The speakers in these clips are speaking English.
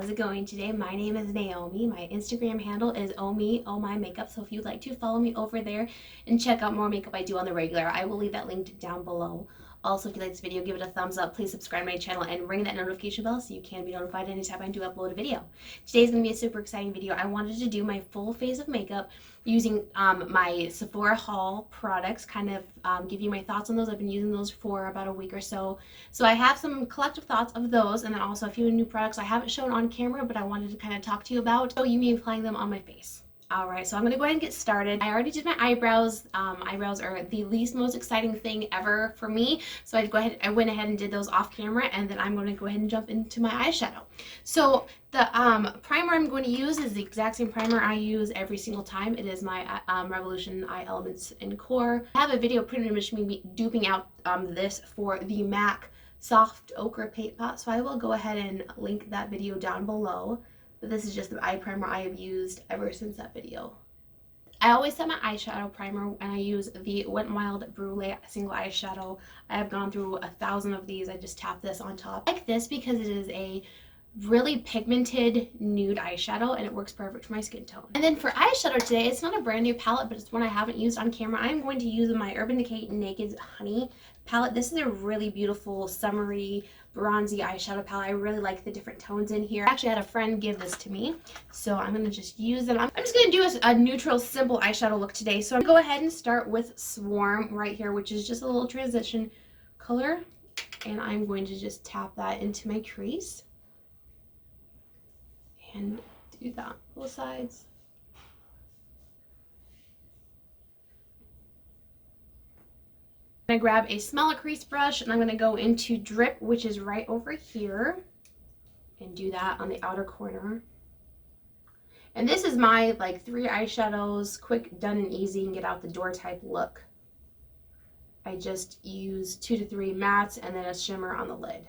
how's it going today? My name is Naomi. My Instagram handle is ohmymakeup, so if you'd like to follow me over there and check out more makeup I do on the regular, I will leave that linked down below. Also, if you like this video, give it a thumbs up, please subscribe to my channel and ring that notification bell so you can be notified anytime I do upload a video. Today's going to be a super exciting video. I wanted to do my full face of makeup using my Sephora haul products, kind of give you my thoughts on those. I've been using those for about a week or so. So I have some collective thoughts of those, and then also a few new products I haven't shown on camera, but I wanted to kind of talk to you about, so you may be applying them on my face. Alright, so I'm going to go ahead and get started. I already did my eyebrows. Eyebrows are the least most exciting thing ever for me. So I went ahead and did those off camera, and then I'm going to go ahead and jump into my eyeshadow. So the primer I'm going to use is the exact same primer I use every single time. It is my Revolution Eye Elements in Core. I have a video pretty much me duping out this for the MAC Soft Ochre Paint Pot, so I will go ahead and link that video down below. But this is just the eye primer I have used ever since that video. I always set my eyeshadow primer and I use the Wet n Wild Brulee single eyeshadow. I have gone through 1,000 of these. I just tap this on top. I like this because it is a really pigmented nude eyeshadow and it works perfect for my skin tone. And then for eyeshadow today, it's not a brand new palette, but it's one I haven't used on camera. I'm going to use my Urban Decay Naked Honey palette. This is a really beautiful summery bronzy eyeshadow palette. I really like the different tones in here. I actually had a friend give this to me, so I'm going to just use them. I'm just going to do a neutral, simple eyeshadow look today. So I'm going to go ahead and start with Swarm right here, which is just a little transition color. And I'm going to just tap that into my crease. And do that both sides. I'm going to grab a smaller crease brush and I'm going to go into Drip, which is right over here, and do that on the outer corner. And this is my like 3 eyeshadows, quick, done and easy, and get out the door type look. I just use 2 to 3 mattes and then a shimmer on the lid.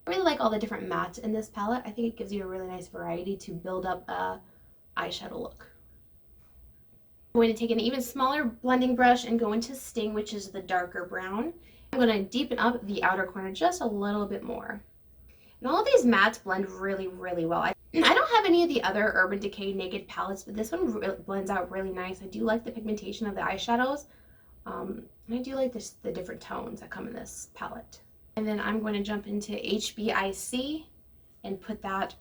I really like all the different mattes in this palette. I think it gives you a really nice variety to build up a eyeshadow look. I'm going to take an even smaller blending brush and go into Sting, which is the darker brown. I'm going to deepen up the outer corner just a little bit more. And all of these mattes blend really, really well. I don't have any of the other Urban Decay Naked palettes, but this one blends out really nice. I do like the pigmentation of the eyeshadows. And I do like the different tones that come in this palette. And then I'm going to jump into HBIC and put that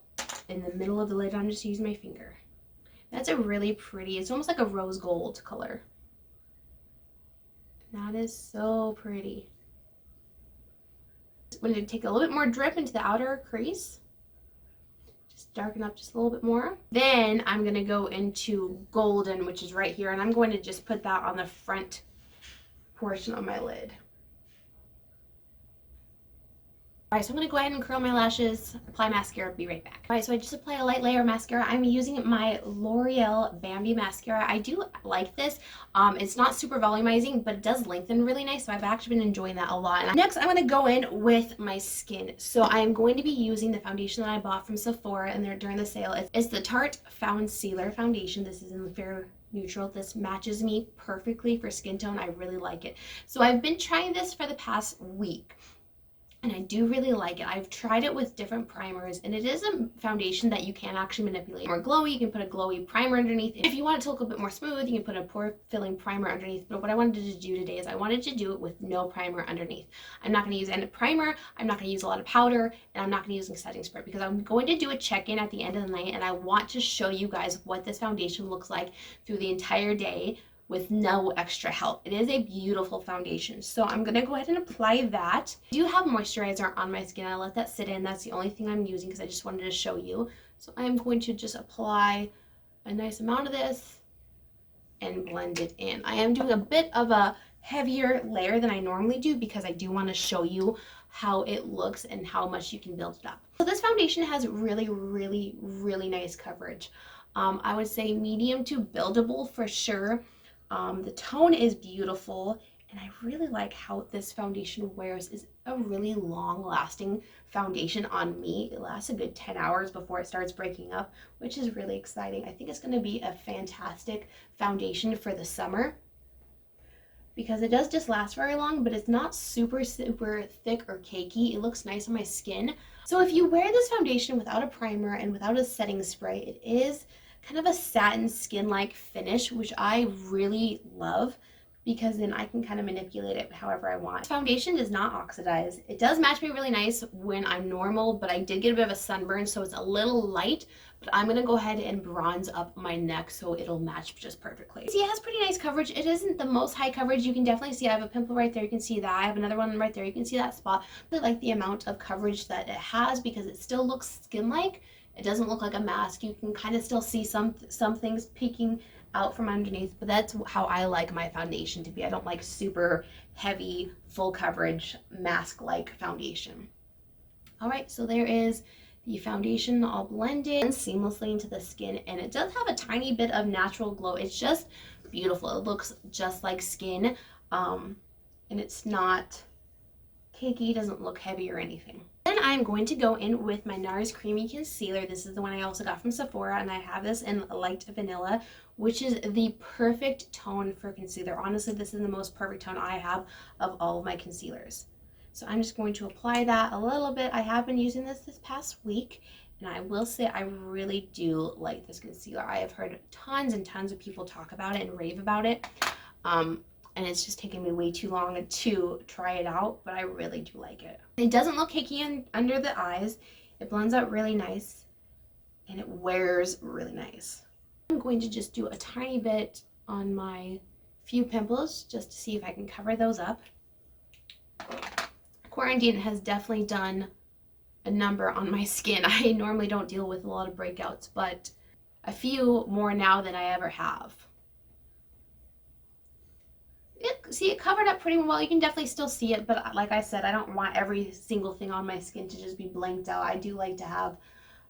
in the middle of the lid. I'm just using my finger. That's a really pretty, it's almost like a rose gold color. That is so pretty. I'm going to take a little bit more drip into the outer crease. Just darken up just a little bit more. Then I'm going to go into Golden, which is right here, and I'm going to just put that on the front portion of my lid. Alright, so I'm going to go ahead and curl my lashes, apply mascara, be right back. Alright, so I just apply a light layer of mascara. I'm using my L'Oreal Bambi mascara. I do like this. It's not super volumizing, but it does lengthen really nice, so I've actually been enjoying that a lot. And next, I'm going to go in with my skin. So I am going to be using the foundation that I bought from Sephora and during the sale. It's the Tarte Foundcealer foundation. This is in the Fair Neutral. This matches me perfectly for skin tone. I really like it. So I've been trying this for the past week. And I do really like it. I've tried it with different primers, and it is a foundation that you can actually manipulate. More glowy, you can put a glowy primer underneath. If you want it to look a bit more smooth, you can put a pore filling primer underneath. But what I wanted to do today is I wanted to do it with no primer underneath. I'm not going to use any primer, I'm not going to use a lot of powder, and I'm not going to use a setting spray because I'm going to do a check-in at the end of the night, and I want to show you guys what this foundation looks like through the entire day with no extra help. It is a beautiful foundation. So I'm gonna go ahead and apply that. I do have moisturizer on my skin. I let that sit in. That's the only thing I'm using because I just wanted to show you. So I'm going to just apply a nice amount of this and blend it in. I am doing a bit of a heavier layer than I normally do because I do want to show you how it looks and how much you can build it up. So this foundation has really, really, really nice coverage. I would say medium to buildable for sure. The tone is beautiful, and I really like how this foundation wears. Is a really long lasting foundation on me. It lasts a good 10 hours before it starts breaking up, which is really exciting. I think it's going to be a fantastic foundation for the summer because it does just last very long, but it's not super thick or cakey. It looks nice on my skin. So if you wear this foundation without a primer and without a setting spray, it is kind of a satin skin-like finish, which I really love, because then I can kind of manipulate it however I want. Foundation does not oxidize. It does match me really nice when I'm normal, but I did get a bit of a sunburn, so it's a little light, but I'm gonna go ahead and bronze up my neck so it'll match just perfectly. See, it has pretty nice coverage. It isn't the most high coverage. You can definitely see I have a pimple right there. You can see that. I have another one right there. You can see that spot. I like the amount of coverage that it has because it still looks skin-like. It doesn't look like a mask. You can kind of still see some things peeking out from underneath, but that's how I like my foundation to be. I don't like super heavy, full coverage, mask-like foundation. All right, so there is the foundation all blended seamlessly into the skin, and it does have a tiny bit of natural glow. It's just beautiful. It looks just like skin, and it's not cakey, doesn't look heavy or anything. Then I'm going to go in with my Nars Creamy Concealer. This is the one I also got from Sephora, and I have this in light vanilla, which is the perfect tone for concealer. Honestly, this is the most perfect tone I have of all of my concealers. So I'm just going to apply that a little bit. I have been using this past week, and I will say I really do like this concealer. I have heard tons and tons of people talk about it and rave about it. And it's just taken me way too long to try it out, but I really do like it. It doesn't look cakey under the eyes. It blends out really nice, and it wears really nice. I'm going to just do a tiny bit on my few pimples just to see if I can cover those up. Quarantine has definitely done a number on my skin. I normally don't deal with a lot of breakouts, but a few more now than I ever have. See, it covered up pretty well. You can definitely still see it, but like I said, I don't want every single thing on my skin to just be blanked out. I do like to have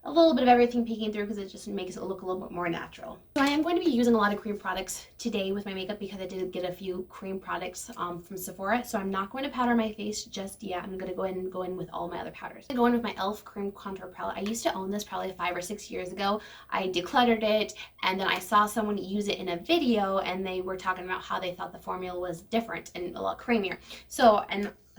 a little bit of everything peeking through because it just makes it look a little bit more natural. So I am going to be using a lot of cream products today with my makeup because I did get a few cream products from Sephora. So I'm not going to powder my face just yet. I'm going to go ahead and go in with all my other powders. I'm going to go in with my E.L.F. cream contour palette. I used to own this probably 5 or 6 years ago. I decluttered it, and then I saw someone use it in a video, and they were talking about how they thought the formula was different and a lot creamier. So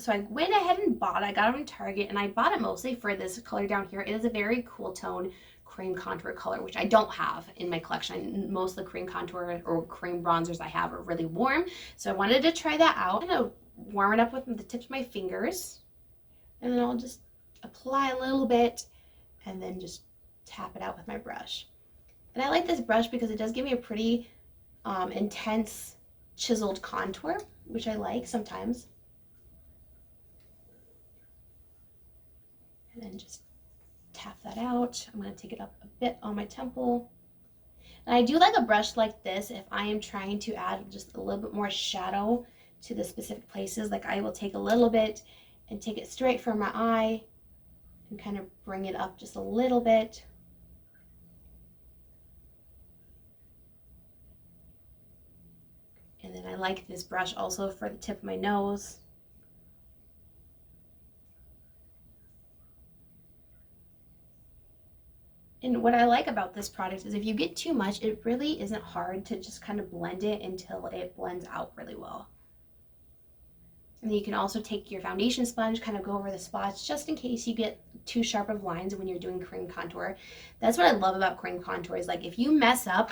I went ahead and bought it. I got it from Target, and I bought it mostly for this color down here. It is a very cool tone cream contour color, which I don't have in my collection. Most of the cream contour or cream bronzers I have are really warm, so I wanted to try that out. I'm gonna warm it up with the tips of my fingers, and then I'll just apply a little bit and then just tap it out with my brush. And I like this brush because it does give me a pretty intense chiseled contour, which I like sometimes. And then just tap that out. I'm going to take it up a bit on my temple. And I do like a brush like this if I am trying to add just a little bit more shadow to the specific places. Like I will take a little bit and take it straight from my eye and kind of bring it up just a little bit. And then I like this brush also for the tip of my nose. And what I like about this product is if you get too much, it really isn't hard to just kind of blend it until it blends out really well. And then you can also take your foundation sponge, kind of go over the spots just in case you get too sharp of lines when you're doing cream contour. That's what I love about cream contour is like if you mess up,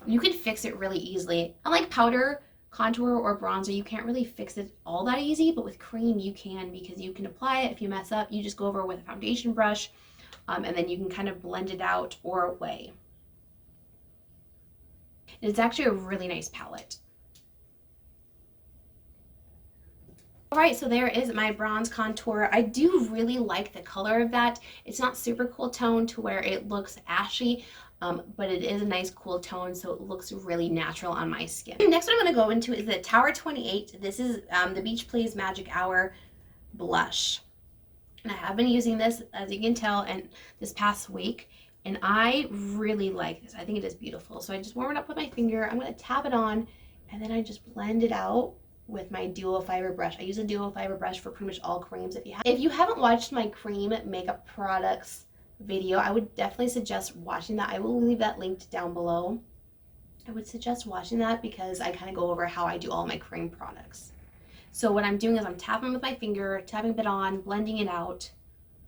you can fix it really easily. Unlike powder, contour, or bronzer, you can't really fix it all that easy, but with cream you can, because you can apply it. If you mess up, you just go over with a foundation brush. And then you can kind of blend it out or away. It's actually a really nice palette. Alright, so there is my bronze contour. I do really like the color of that. It's not super cool tone to where it looks ashy, but it is a nice cool tone, so it looks really natural on my skin. Next one I'm going to go into is the Tower 28. This is the Beach Please Magic Hour blush. And I have been using this, as you can tell, and this past week, and I really like this. I think it is beautiful. So I just warm it up with my finger. I'm going to tap it on, and then I just blend it out with my duo fiber brush. I use a duo fiber brush for pretty much all creams. If you haven't watched my cream makeup products video, I would definitely suggest watching that. I will leave that linked down below. I would suggest watching that because I kind of go over how I do all my cream products. So what I'm doing is I'm tapping with my finger, tapping a bit on, blending it out.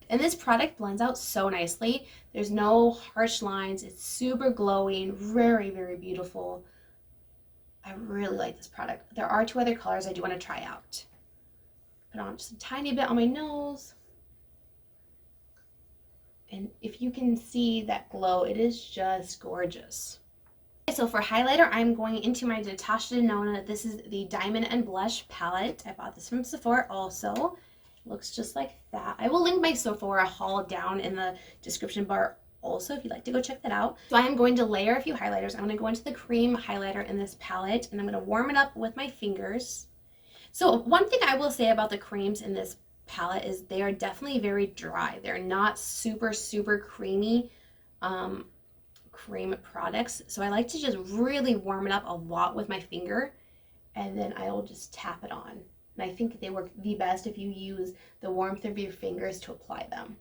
And this product blends out so nicely. There's no harsh lines. It's super glowing, very, very beautiful. I really like this product. There are 2 other colors I do want to try out. Put on just a tiny bit on my nose. And if you can see that glow, it is just gorgeous. Okay, so for highlighter, I'm going into my Natasha Denona. This is the Diamond and Blush palette. I bought this from Sephora also. Looks just like that. I will link my Sephora haul down in the description bar also if you'd like to go check that out. So I am going to layer a few highlighters. I'm going to go into the cream highlighter in this palette, and I'm going to warm it up with my fingers. So one thing I will say about the creams in this palette is they are definitely very dry. They're not super, super creamy cream products. So I like to just really warm it up a lot with my finger, and then I will just tap it on. And I think they work the best if you use the warmth of your fingers to apply them.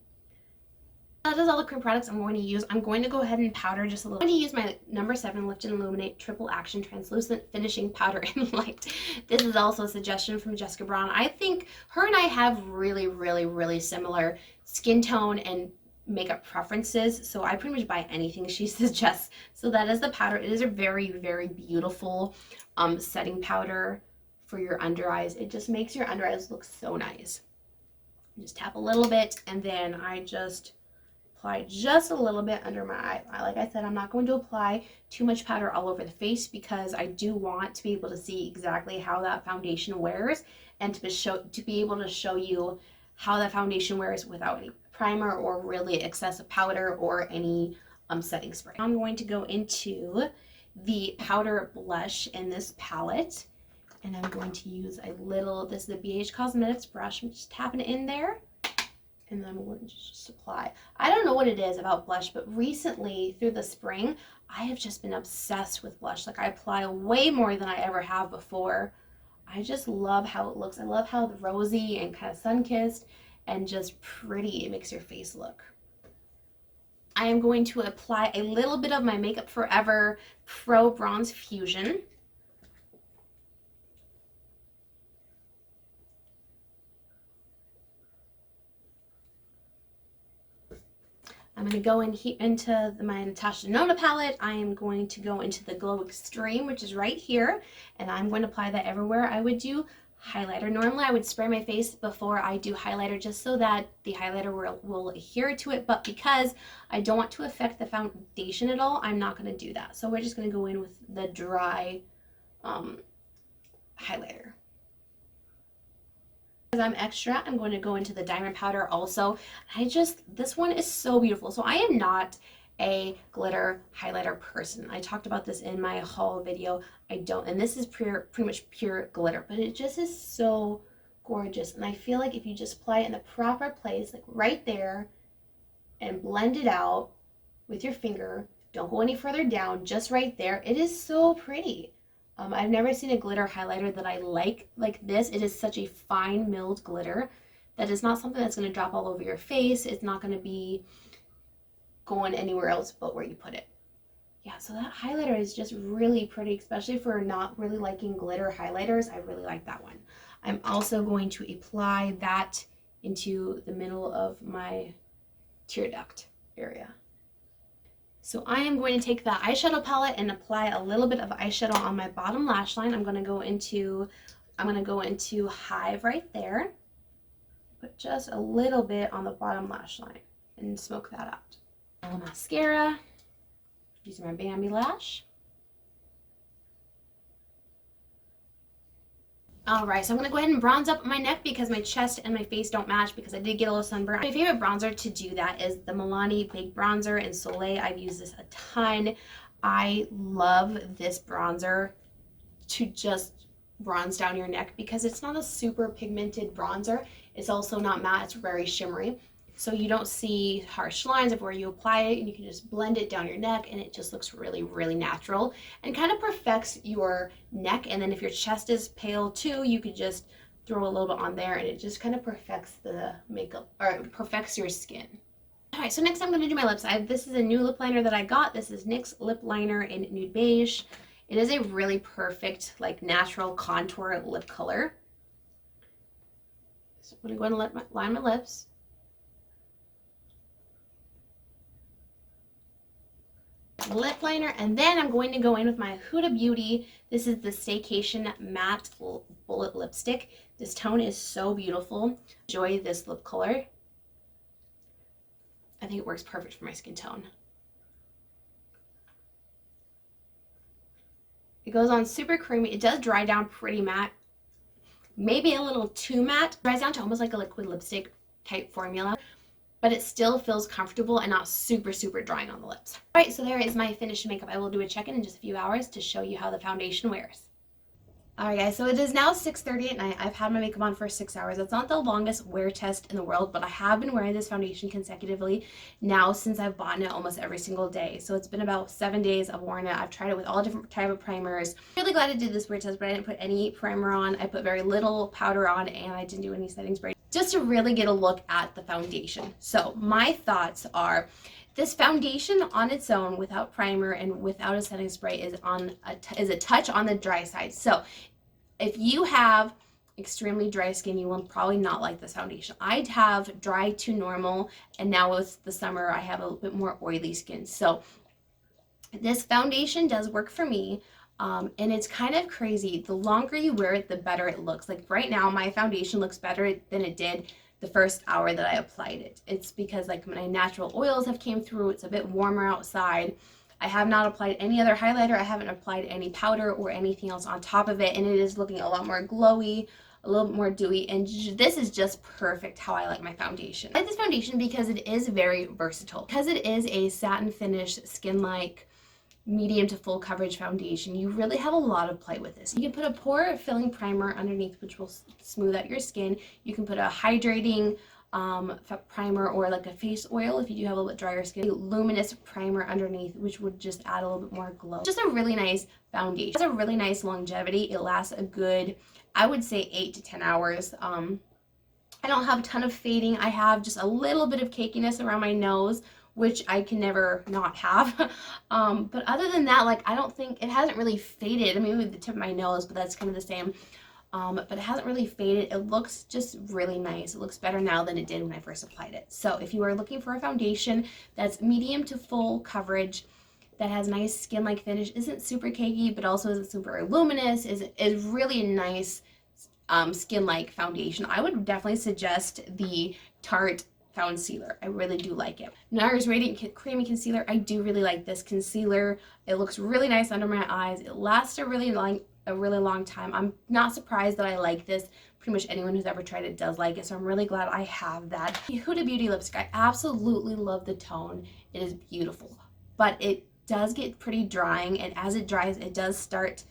That is all the cream products I'm going to use. I'm going to go ahead and powder just a little. I'm going to use my number 7 Lift and Illuminate Triple Action Translucent Finishing Powder in Light. This is also a suggestion from Jessica Brown. I think her and I have really, really, really similar skin tone and makeup preferences, so I pretty much buy anything she suggests. So that is the powder. It is a very, very beautiful setting powder for your under eyes. It just makes your under eyes look so nice. Just tap a little bit, and then I just apply just a little bit under my eye. Like I said, I'm not going to apply too much powder all over the face because I do want to be able to see exactly how that foundation wears, and to be able to show you how that foundation wears without any primer or really excessive powder or any setting spray. I'm going to go into the powder blush in this palette, and I'm going to use a little, this is the Beige Cosmetics brush. I'm just tapping it in there, and then I'm going to just apply. I don't know what it is about blush, but recently through the spring, I have just been obsessed with blush. Like, I apply way more than I ever have before. I just love how it looks. I love how the rosy and kind of sun-kissed and just pretty it makes your face look. I am going to apply a little bit of my Makeup Forever Pro Bronze Fusion. I'm going to go into my Natasha Denona palette. I am going to go into the Glow Extreme, which is right here, and I'm going to apply that everywhere I would do highlighter. Normally I would spray my face before I do highlighter just so that the highlighter will adhere to it, but because I don't want to affect the foundation at all, I'm not going to do that. So we're just going to go in with the dry highlighter. Because I'm extra, I'm going to go into the diamond powder also. This one is so beautiful. So I am not a glitter highlighter person. I talked about this in my haul video. And this is pretty much pure glitter, but it just is so gorgeous. And I feel like if you just apply it in the proper place, like right there, and blend it out with your finger, don't go any further down, just right there, it is so pretty. I've never seen a glitter highlighter that I like this. It is such a fine milled glitter that is not something that's going to drop all over your face. It's not going to be going anywhere else but where you put it. Yeah, so that highlighter is just really pretty, especially for not really liking glitter highlighters. I really like that one. I'm also going to apply that into the middle of my tear duct area. So I am going to take the eyeshadow palette and apply a little bit of eyeshadow on my bottom lash line. I'm going to go into Hive right there. Put just a little bit on the bottom lash line and smoke that out. A little mascara, using my Bambi lash. Alright, so I'm going to go ahead and bronze up my neck because my chest and my face don't match because I did get a little sunburn. My favorite bronzer to do that is the Milani Big Bronzer in Soleil. I've used this a ton. I love this bronzer to just bronze down your neck because it's not a super pigmented bronzer. It's also not matte, it's very shimmery. So you don't see harsh lines of where you apply it, and you can just blend it down your neck and it just looks really, really natural and kind of perfects your neck. And then if your chest is pale too, you could just throw a little bit on there and it just kind of perfects the makeup, or perfects your skin. Alright, so next I'm going to do my lips. This is a new lip liner that I got. This is NYX lip liner in Nude Beige. It is a really perfect, like, natural contour lip color. So I'm going to go ahead and line my lips. Lip liner, and then I'm going to go in with my Huda Beauty. This is the Staycation Matte Bullet Lipstick. This tone is so beautiful. Enjoy this lip color. I think it works perfect for my skin tone. It goes on super creamy. It does dry down pretty matte. Maybe a little too matte. It dries down to almost like a liquid lipstick type formula, but it still feels comfortable and not super, super drying on the lips. All right, so there is my finished makeup. I will do a check-in just a few hours to show you how the foundation wears. All right, guys, so it is now 6:30 at night. I've had my makeup on for 6 hours. It's not the longest wear test in the world, but I have been wearing this foundation consecutively now since I've bought it almost every single day. So it's been about 7 days I've worn it. I've tried it with all different type of primers. Really glad I did this wear test, but I didn't put any primer on. I put very little powder on, and I didn't do any setting spray, just to really get a look at the foundation. So my thoughts are, this foundation on its own, without primer and without a setting spray, is a touch on the dry side. So if you have extremely dry skin, you will probably not like this foundation. I'd have dry to normal, and now with the summer, I have a little bit more oily skin. So this foundation does work for me. And it's kind of crazy. The longer you wear it, the better it looks. Like right now, my foundation looks better than it did the first hour that I applied it. It's because like my natural oils have came through. It's a bit warmer outside. I have not applied any other highlighter. I haven't applied any powder or anything else on top of it, and it is looking a lot more glowy, a little bit more dewy, and this is just perfect how I like my foundation. I like this foundation because it is very versatile. Because it is a satin finish, skin-like, medium to full coverage foundation, you really have a lot of play with this. You can put a pore filling primer underneath, which will smooth out your skin. You can put a hydrating primer or like a face oil if you do have a little bit drier skin. A luminous primer underneath, which would just add a little bit more glow. Just a really nice foundation. It has a really nice longevity. It lasts a good, I would say, 8 to 10 hours. I don't have a ton of fading. I have just a little bit of cakiness around my nose, which I can never not have. But other than that, like, I don't think, it hasn't really faded. I mean, maybe the tip of my nose, but that's kind of the same. But it hasn't really faded. It looks just really nice. It looks better now than it did when I first applied it. So if you are looking for a foundation that's medium to full coverage, that has nice skin-like finish, isn't super cakey, but also isn't super luminous, is really a nice skin-like foundation, I would definitely suggest the Tarte Foundcealer. I really do like it. Nars Radiant Creamy Concealer. I do really like this concealer. It looks really nice under my eyes. It lasts a really long time. I'm not surprised that I like this. Pretty much anyone who's ever tried it does like it, so I'm really glad I have that. The Huda Beauty lipstick. I absolutely love the tone. It is beautiful, but it does get pretty drying, and as it dries, it does start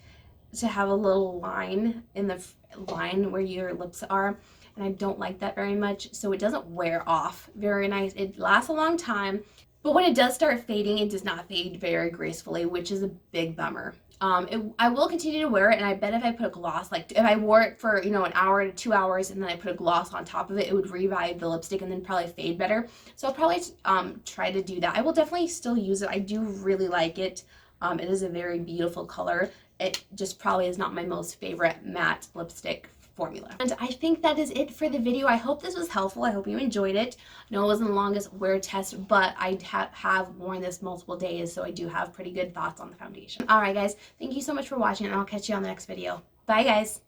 to have a little line in the line where your lips are, and I don't like that very much, so it doesn't wear off very nice. It lasts a long time, but when it does start fading, it does not fade very gracefully, which is a big bummer. I will continue to wear it, and I bet if I put a gloss, like if I wore it for, an hour to 2 hours and then I put a gloss on top of it, it would revive the lipstick and then probably fade better. So I'll probably try to do that. I will definitely still use it. I do really like it. It is a very beautiful color. It just probably is not my most favorite matte lipstick formula. And I think that is it for the video. I hope this was helpful. I hope you enjoyed it. I know it wasn't the longest wear test, but I have worn this multiple days, so I do have pretty good thoughts on the foundation. All right, guys, thank you so much for watching, and I'll catch you on the next video. Bye, guys.